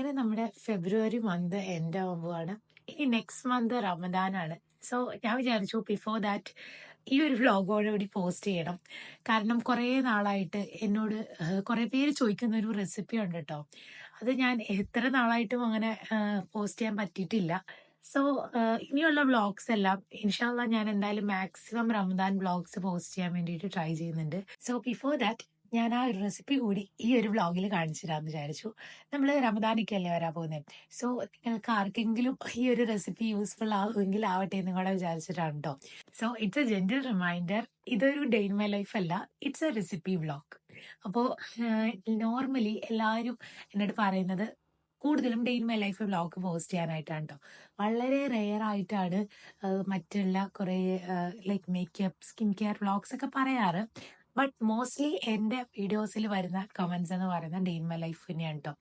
അങ്ങനെ നമ്മുടെ February month end ആവുമ്പോഴാണ്. ഇനി നെക്സ്റ്റ് മന്ത് റമദാനാണ്. സോ ഞാൻ വിചാരിച്ചു ബിഫോർ ദാറ്റ് ഈ ഒരു വ്ലോഗോടുകൂടി പോസ്റ്റ് ചെയ്യണം. കാരണം കുറേ നാളായിട്ട് എന്നോട് കുറേ പേര് ചോദിക്കുന്ന ഒരു റെസിപ്പി ഉണ്ട് കേട്ടോ. അത് ഞാൻ എത്ര നാളായിട്ടും അങ്ങനെ പോസ്റ്റ് ചെയ്യാൻ പറ്റിയിട്ടില്ല. സോ ഇനിയുള്ള വ്ളോഗ്സ് എല്ലാം ഇൻഷാല്ല ഞാൻ എന്തായാലും മാക്സിമം റമദാൻ വ്ളോഗ്സ് പോസ്റ്റ് ചെയ്യാൻ വേണ്ടിയിട്ട് ട്രൈ ചെയ്യുന്നുണ്ട്. സോ ബിഫോർ ദാറ്റ് ഞാൻ ആ ഒരു റെസിപ്പി കൂടി ഈ ഒരു വ്ളോഗിൽ കാണിച്ചു തരാമെന്ന് വിചാരിച്ചു. നമ്മൾ റമദാനിക്കല്ലേ വരാൻ പോകുന്നത്. സോ നിങ്ങൾക്ക് ആർക്കെങ്കിലും ഈ ഒരു റെസിപ്പി യൂസ്ഫുൾ ആവുമെങ്കിൽ ആവട്ടെ എന്ന് കൂടെ വിചാരിച്ചിട്ടാണ് കേട്ടോ. So it's a gentle reminder, ഇതൊരു ഡേ ഇൻ മൈ ലൈഫ് അല്ല, ഇറ്റ്സ് എ റെസിപ്പി വ്ളോഗ്. അപ്പോൾ നോർമലി എല്ലാവരും എന്നോട് പറയുന്നത് കൂടുതലും day in my life vlog post ചെയ്യാനായിട്ടാണ് കേട്ടോ. വളരെ റെയർ ആയിട്ടാണ് മറ്റുള്ള കുറേ like makeup, skin care vlogs ഒക്കെ പറയാറ്. ബട്ട് മോസ്റ്റ്ലി എൻ്റെ വീഡിയോസിൽ വരുന്ന കമൻസ് എന്ന് പറയുന്നത് ഡേ ഇൻ മൈ ലൈഫ് തന്നെയാണ് കേട്ടോ.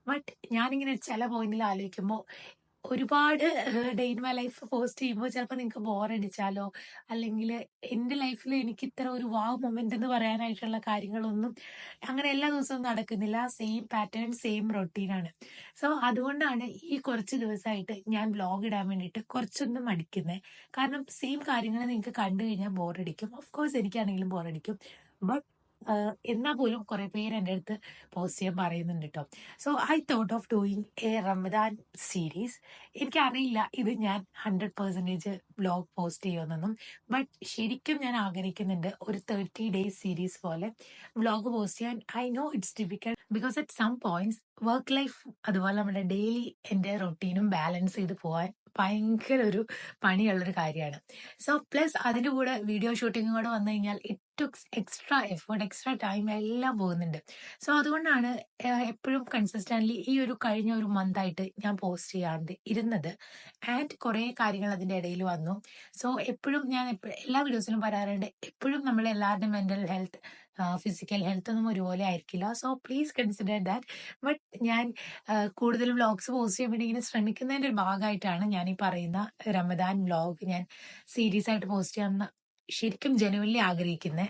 ബട്ട് ഞാനിങ്ങനെ ചില പോയിന്റിൽ ആലോചിക്കുമ്പോൾ ഒരുപാട് day in my life post ചെയ്യുമ്പോൾ ചിലപ്പോൾ നിങ്ങൾക്ക് ബോറടിച്ചാലോ, അല്ലെങ്കിൽ എൻ്റെ ലൈഫിൽ എനിക്ക് ഇത്ര ഒരു വാവ് മൊമെന്റ് എന്ന് പറയാനായിട്ടുള്ള കാര്യങ്ങളൊന്നും അങ്ങനെ എല്ലാ ദിവസവും നടക്കുന്നില്ല. സെയിം പാറ്റേൺ, സെയിം റൊട്ടീനാണ്. സോ അതുകൊണ്ടാണ് ഈ കുറച്ച് ദിവസമായിട്ട് ഞാൻ വ്ലോഗ് ഇടാൻ വേണ്ടിയിട്ട് കുറച്ചൊന്നും മടിക്കുന്നത്. കാരണം സെയിം കാര്യങ്ങൾ നിങ്ങൾക്ക് കണ്ടു കഴിഞ്ഞാൽ ബോറടിക്കും. ഓഫ് കോഴ്സ് എനിക്കാണെങ്കിലും ബോറടിക്കും. ബട്ട് എന്നാൽ പോലും കുറെ പേര് എൻ്റെ അടുത്ത് പോസ്റ്റ് ചെയ്യാൻ പറയുന്നുണ്ട് കേട്ടോ. So I thought of doing A Ramadan series. എനിക്കറിയില്ല ഇത് ഞാൻ 100% വ്ലോഗ് പോസ്റ്റ് ചെയ്യുമെന്നൊന്നും. ബട്ട് ശരിക്കും ഞാൻ ആഗ്രഹിക്കുന്നുണ്ട് ഒരു 30 days സീരീസ് പോലെ വ്ലോഗ് പോസ്റ്റ് ചെയ്യാൻ. I know it's difficult because at some points work life അതുപോലെ നമ്മുടെ ഡെയിലി എൻ്റെ റൊട്ടീനും ബാലൻസ് ചെയ്ത് പോകാൻ ഭയങ്കര ഒരു പണിയുള്ളൊരു കാര്യമാണ്. സോ പ്ലസ് അതിൻ്റെ കൂടെ വീഡിയോ ഷൂട്ടിങ്ങും കൂടെ വന്നു കഴിഞ്ഞാൽ it takes extra effort, extra time എല്ലാം പോകുന്നുണ്ട്. സോ അതുകൊണ്ടാണ് എപ്പോഴും കൺസിസ്റ്റൻ്റ്ലി ഈ ഒരു കഴിഞ്ഞ ഒരു മന്തായിട്ട് ഞാൻ പോസ്റ്റ് ചെയ്യാണ്ട് ഇരുന്നത്. ആൻഡ് കുറേ കാര്യങ്ങൾ അതിൻ്റെ ഇടയിൽ വന്നു. സോ എപ്പോഴും ഞാൻ എല്ലാ വീഡിയോസിലും പറയാറുണ്ട്, എപ്പോഴും നമ്മൾ എല്ലാവരുടെയും മെൻ്റൽ ഹെൽത്ത്, ഫിസിക്കൽ ഹെൽത്ത് ഒന്നും ഒരുപോലെ ആയിരിക്കില്ല. So please consider that. But ഞാൻ കൂടുതൽ വ്ളോഗ്സ് പോസ്റ്റ് ചെയ്യാൻ വേണ്ടി ഇങ്ങനെ ശ്രമിക്കുന്നതിൻ്റെ ഒരു ഭാഗമായിട്ടാണ് ഞാൻ ഈ പറയുന്ന റമദാൻ വ്ളോഗ് ഞാൻ സീരീസ് ആയിട്ട് പോസ്റ്റ് ചെയ്യാമെന്ന് ശരിക്കും ജനുവൻലി ആഗ്രഹിക്കുന്നത്.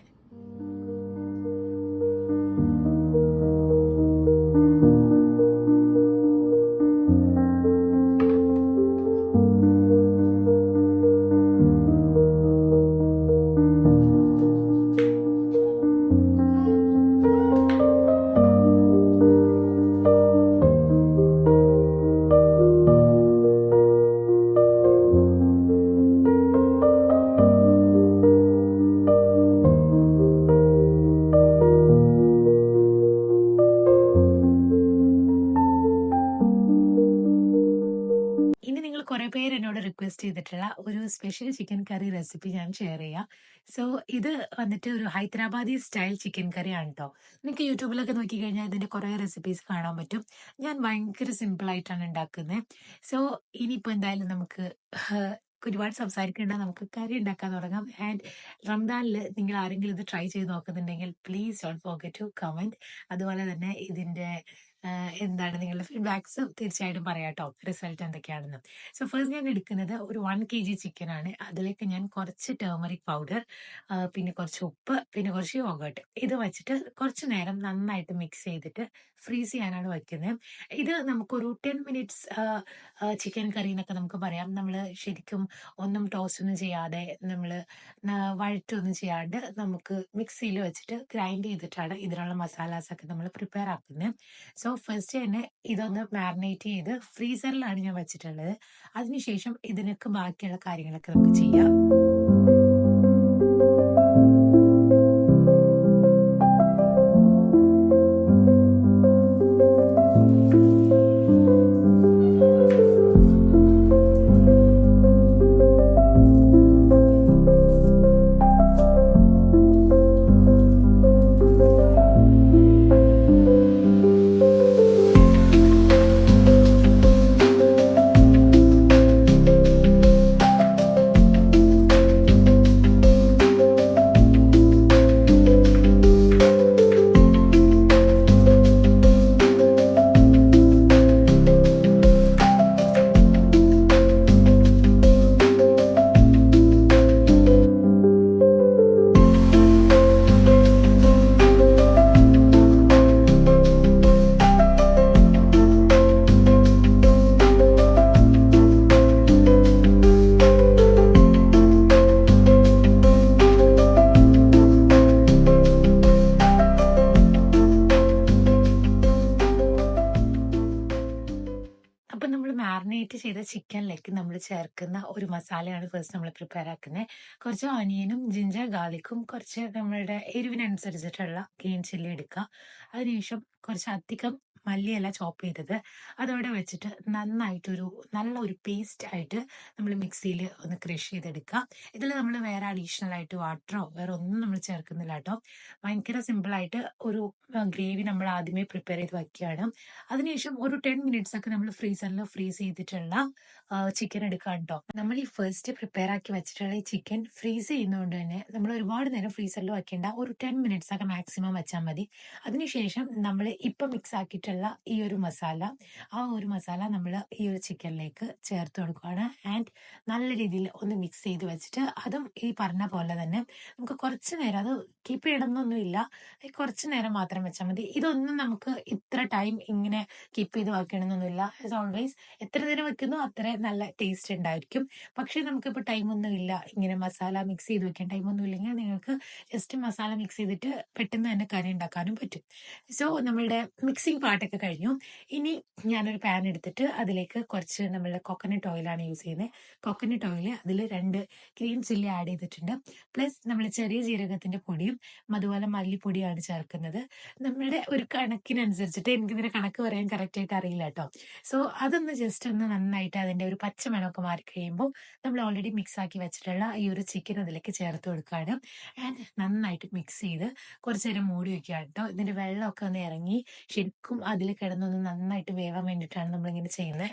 ഇനി നിങ്ങൾ കുറെ പേര് എന്നോട് റിക്വസ്റ്റ് ചെയ്തിട്ടുള്ള ഒരു സ്പെഷ്യൽ ചിക്കൻ കറി റെസിപ്പി ഞാൻ ഷെയർ ചെയ്യാം. സോ ഇത് വന്നിട്ട് ഒരു ഹൈദരാബാദി സ്റ്റൈൽ ചിക്കൻ കറിയാണ് കേട്ടോ. നിങ്ങൾക്ക് യൂട്യൂബിലൊക്കെ നോക്കിക്കഴിഞ്ഞാൽ ഇതിന്റെ കുറെ റെസിപ്പീസ് കാണാൻ പറ്റും. ഞാൻ ഭയങ്കര സിമ്പിൾ ആയിട്ടാണ് ഉണ്ടാക്കുന്നത്. സോ ഇനിയിപ്പോൾ എന്തായാലും നമുക്ക് ഒരുപാട് സംസാരിക്കേണ്ട, നമുക്ക് കറി ഉണ്ടാക്കാൻ തുടങ്ങാം. ആൻഡ് റംദാനിൽ നിങ്ങൾ ആരെങ്കിലും ഇത് ട്രൈ ചെയ്ത് നോക്കുന്നുണ്ടെങ്കിൽ please don't forget to comment. അതുപോലെ തന്നെ ഇതിന്റെ എന്താണ് നിങ്ങളുടെ ഫീഡ്ബാക്സ് തീർച്ചയായിട്ടും പറയാം കേട്ടോ, റിസൾട്ട് എന്തൊക്കെയാണെന്ന്. സോ ഫസ്റ്റ് ഞാൻ എടുക്കുന്നത് ഒരു 1 kg ചിക്കനാണ്. അതിലേക്ക് ഞാൻ കുറച്ച് ടേമറിക് പൗഡർ, പിന്നെ കുറച്ച് ഉപ്പ്, പിന്നെ കുറച്ച് യോഗേർട്ട് ഇത് വെച്ചിട്ട് കുറച്ച് നേരം നന്നായിട്ട് മിക്സ് ചെയ്തിട്ട് ഫ്രീസ് ചെയ്യാനാണ് വയ്ക്കുന്നത്. ഇത് നമുക്കൊരു 10 minutes ചിക്കൻ കറി എന്നൊക്കെ നമുക്ക് പറയാം. നമ്മൾ ശരിക്കും ഒന്നും ടോസ്റ്റ് ഒന്നും ചെയ്യാതെ, നമ്മൾ വഴറ്റൊന്നും ചെയ്യാണ്ട് നമുക്ക് മിക്സിയിൽ വെച്ചിട്ട് ഗ്രൈൻഡ് ചെയ്തിട്ടാണ് ഇതിനുള്ള മസാലാസ് ഒക്കെ നമ്മൾ പ്രിപ്പയർ ആക്കുന്നത്. സോ ഫസ്റ്റ് തന്നെ ഇതൊന്ന് മാരിനേറ്റ് ചെയ്ത് ഫ്രീസറിലാണ് ഞാൻ വെച്ചിട്ടുള്ളത്. അതിനുശേഷം ഇതിനൊക്കെ ബാക്കിയുള്ള കാര്യങ്ങളൊക്കെ നമുക്ക് ചെയ്യാം. മാരിനേറ്റ് ചെയ്ത ചിക്കനിലേക്ക് നമ്മൾ ചേർക്കുന്ന ഒരു മസാലയാണ് ഫസ്റ്റ് നമ്മൾ പ്രിപ്പയർ ആക്കുന്നത്. കുറച്ച് ഓനിയനും ജിഞ്ചർ ഗാർലിക്കും കുറച്ച് നമ്മളുടെ എരിവിനനുസരിച്ചിട്ടുള്ള ഗ്രീൻ ചില്ലി എടുക്കുക. അതിനുശേഷം കുറച്ച് അധികം മല്ലിയില ചോപ്പ് ചെയ്തത് അതോടെ വെച്ചിട്ട് നന്നായിട്ടൊരു നല്ല ഒരു പേസ്റ്റ് ആയിട്ട് നമ്മൾ മിക്സിയിൽ ഒന്ന് ക്രഷ് ചെയ്തെടുക്കുക. ഇതിൽ നമ്മൾ വേറെ അഡീഷണൽ ആയിട്ട് വാട്ടറോ വേറെ ഒന്നും നമ്മൾ ചേർക്കുന്നില്ല കേട്ടോ. ഭയങ്കര സിമ്പിളായിട്ട് ഒരു ഗ്രേവി നമ്മൾ ആദ്യമേ പ്രിപ്പയർ ചെയ്ത് വയ്ക്കുകയാണ്. അതിനുശേഷം ഒരു 10 മിനിറ്റ്സ് ഒക്കെ നമ്മൾ ഫ്രീസറിൽ ഫ്രീസ് ചെയ്തിട്ടുള്ള ചിക്കൻ എടുക്കുക കേട്ടോ. നമ്മൾ ഈ ഫസ്റ്റ് പ്രിപ്പയർ ആക്കി വെച്ചിട്ടുള്ള ഈ ചിക്കൻ ഫ്രീസ് ചെയ്യുന്നതുകൊണ്ട് തന്നെ നമ്മൾ ഒരുപാട് നേരം ഫ്രീസറിൽ വെക്കേണ്ട, ഒരു 10 മിനിറ്റ്സ് ഒക്കെ മാക്സിമം വെച്ചാൽ മതി. അതിനുശേഷം നമ്മൾ ഇപ്പം മിക്സ് ആക്കിയിട്ടുള്ള ഈ ഒരു മസാല, ആ ഒരു മസാല നമ്മൾ ഈ ഒരു ചിക്കനിലേക്ക് ചേർത്ത് കൊടുക്കുകയാണ്. ആൻഡ് നല്ല രീതിയിൽ ഒന്ന് മിക്സ് ചെയ്ത് വെച്ചിട്ട് അതും ഈ പറഞ്ഞ പോലെ തന്നെ നമുക്ക് കുറച്ച് നേരം, അത് കീപ്പ് ചെയ്യണമെന്നൊന്നുമില്ല, കുറച്ച് നേരം മാത്രം വെച്ചാൽ മതി. ഇതൊന്നും നമുക്ക് ഇത്ര ടൈം ഇങ്ങനെ കീപ്പ് ചെയ്ത് വെക്കണമെന്നൊന്നുമില്ല. ആസ് ഓൾവേസ് എത്ര നേരം വെക്കുന്നോ അത്ര നല്ല ടേസ്റ്റ് ഉണ്ടായിരിക്കും. പക്ഷേ നമുക്കിപ്പോൾ ടൈമൊന്നും ഇല്ല, ഇങ്ങനെ മസാല മിക്സ് ചെയ്ത് വെക്കാൻ ടൈമൊന്നും ഇല്ലെങ്കിൽ നിങ്ങൾക്ക് ജസ്റ്റ് മസാല മിക്സ് ചെയ്തിട്ട് പെട്ടെന്ന് തന്നെ കറി ഉണ്ടാക്കാനും പറ്റും. സോ നമ്മളുടെ മിക്സിങ് പാർട്ടൊക്കെ കഴിഞ്ഞു. ഇനി ഞാനൊരു പാൻ എടുത്തിട്ട് അതിലേക്ക് കുറച്ച് നമ്മളുടെ കോക്കനട്ട് ഓയിലാണ് യൂസ് ചെയ്യുന്നത്. കോക്കനട്ട് ഓയിൽ, അതിൽ 2 ഗ്രീൻ ചില്ലി ആഡ് ചെയ്തിട്ടുണ്ട്. പ്ലസ് നമ്മൾ ചെറിയ ജീരകത്തിന്റെ പൊടിയും അതുപോലെ മല്ലിപ്പൊടിയാണ് ചേർക്കുന്നത്. നമ്മളുടെ ഒരു കണക്കിനനുസരിച്ചിട്ട്, എനിക്കിതിന്റെ കണക്ക് പറയാൻ കറക്റ്റ് ആയിട്ട് അറിയില്ല കേട്ടോ. സോ അതൊന്ന് ജസ്റ്റ് ഒന്ന് നന്നായിട്ട് അതിന്റെ ഒരു പച്ചമണമൊക്കെ മാറി കഴിയുമ്പോൾ നമ്മൾ ഓൾറെഡി മിക്സ് ആക്കി വെച്ചിട്ടുള്ള ഈ ഒരു ചിക്കൻ അതിലേക്ക് ചേർത്ത് കൊടുക്കുകയാണ്. ആൻഡ് നന്നായിട്ട് മിക്സ് ചെയ്ത് കുറച്ച് നേരം മൂടി വെക്കുകയാണ് കേട്ടോ. ഇതിന്റെ വെള്ളമൊക്കെ ഒന്ന് ഇറങ്ങി ശരിക്കും അതിൽ കിടന്നൊന്ന് നന്നായിട്ട് വേവാൻ വേണ്ടിയിട്ടാണ് നമ്മളിങ്ങനെ ചെയ്യുന്നത്.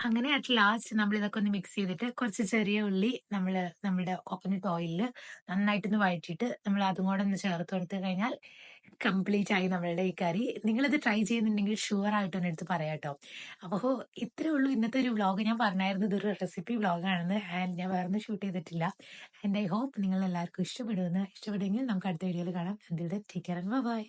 അങ്ങനെ അറ്റ് ലാസ്റ്റ് നമ്മൾ ഇതൊക്കെ ഒന്ന് മിക്സ് ചെയ്തിട്ട് കുറച്ച് ചെറിയ ഉള്ളി നമ്മൾ നമ്മുടെ കോക്കനട്ട് ഓയിലിൽ നന്നായിട്ടൊന്ന് വഴറ്റിയിട്ട് നമ്മൾ അതും കൂടെ ഒന്ന് ചേർത്ത് കൊടുത്തു കഴിഞ്ഞാൽ കംപ്ലീറ്റ് ആയി നമ്മളുടെ ഈ കറി. നിങ്ങളിത് ട്രൈ ചെയ്യുന്നുണ്ടെങ്കിൽ ഷുവർ ആയിട്ട് ഒന്ന് എടുത്ത് പറയാം കേട്ടോ. അപ്പോൾ ഇത്രേ ഉള്ളൂ ഇന്നത്തെ ഒരു വ്ളോഗ്. ഞാൻ പറഞ്ഞായിരുന്നു ഇതൊരു റെസിപ്പി വ്ളോഗാണെന്ന്, ആൻഡ് ഞാൻ വേറെ ഷൂട്ട് ചെയ്തിട്ടില്ല. ആൻഡ് ഐ ഹോപ്പ് നിങ്ങൾ എല്ലാവർക്കും ഇഷ്ടപ്പെടുമെന്ന്. ഇഷ്ടപ്പെടുമെങ്കിൽ നമുക്ക് അടുത്ത വീഡിയോയിൽ കാണാം. അതിൽ ടേക്ക് കെയർ ആൻഡ് ബൈ.